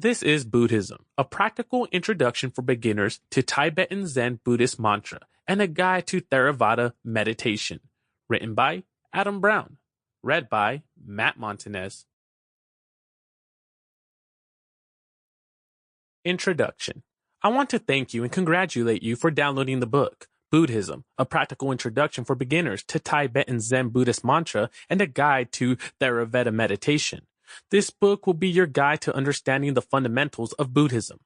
This is Buddhism, a practical introduction for beginners to Tibetan Zen Buddhist mantra and a guide to Theravada meditation. Written by Adam Brown. Read by Matt Montanez. Introduction. I want to thank you and congratulate you for downloading the book, Buddhism, a practical introduction for beginners to Tibetan Zen Buddhist mantra and a guide to Theravada meditation. This book will be your guide to understanding the fundamentals of Buddhism.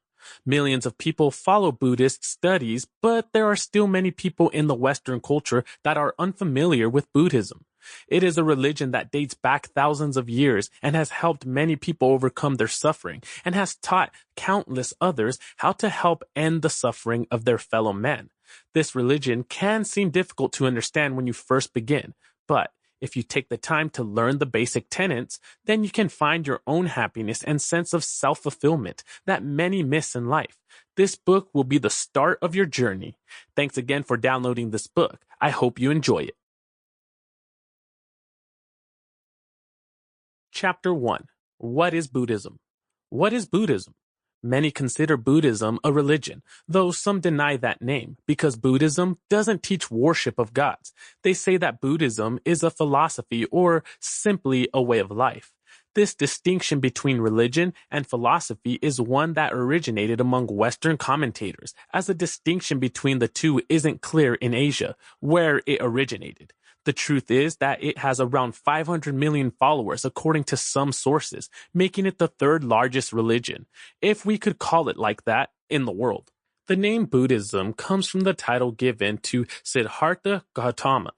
Millions of people follow Buddhist studies, but there are still many people in the Western culture that are unfamiliar with Buddhism. It is a religion that dates back thousands of years and has helped many people overcome their suffering and has taught countless others how to help end the suffering of their fellow men. This religion can seem difficult to understand when you first begin, but if you take the time to learn the basic tenets, then you can find your own happiness and sense of self-fulfillment that many miss in life. This book will be the start of your journey. Thanks again for downloading this book. I hope you enjoy it. Chapter 1. What is Buddhism? What is Buddhism? Many consider Buddhism a religion, though some deny that name, because Buddhism doesn't teach worship of gods. They say that Buddhism is a philosophy or simply a way of life. This distinction between religion and philosophy is one that originated among Western commentators, as the distinction between the two isn't clear in Asia, where it originated. The truth is that it has around 500 million followers according to some sources, making it the third largest religion, if we could call it like that, in the world. The name Buddhism comes from the title given to Siddhartha Gautama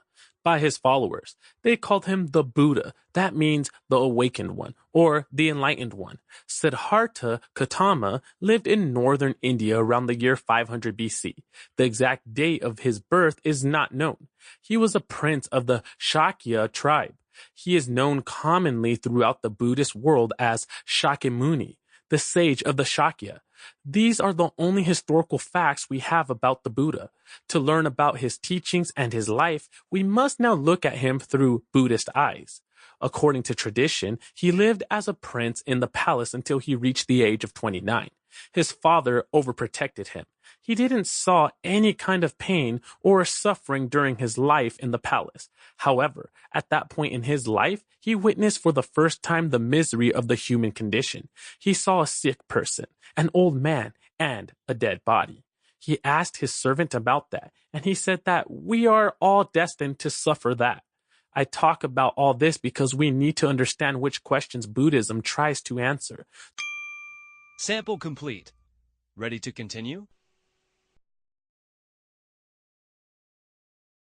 by his followers. They called him the Buddha. That means the awakened one, or the enlightened one. Siddhartha Gautama lived in northern India around the year 500 BC. The exact date of his birth is not known. He was a prince of the Shakya tribe. He is known commonly throughout the Buddhist world as Shakyamuni, the sage of the Shakya. These are the only historical facts we have about the Buddha. To learn about his teachings and his life, we must now look at him through Buddhist eyes. According to tradition, he lived as a prince in the palace until he reached the age of 29. His father overprotected him. He didn't saw any kind of pain or suffering during his life in the palace. However, at that point in his life, he witnessed for the first time the misery of the human condition. He saw a sick person, an old man, and a dead body. He asked his servant about that, and he said that we are all destined to suffer that. I talk about all this because we need to understand which questions Buddhism tries to answer. Sample complete. Ready to continue?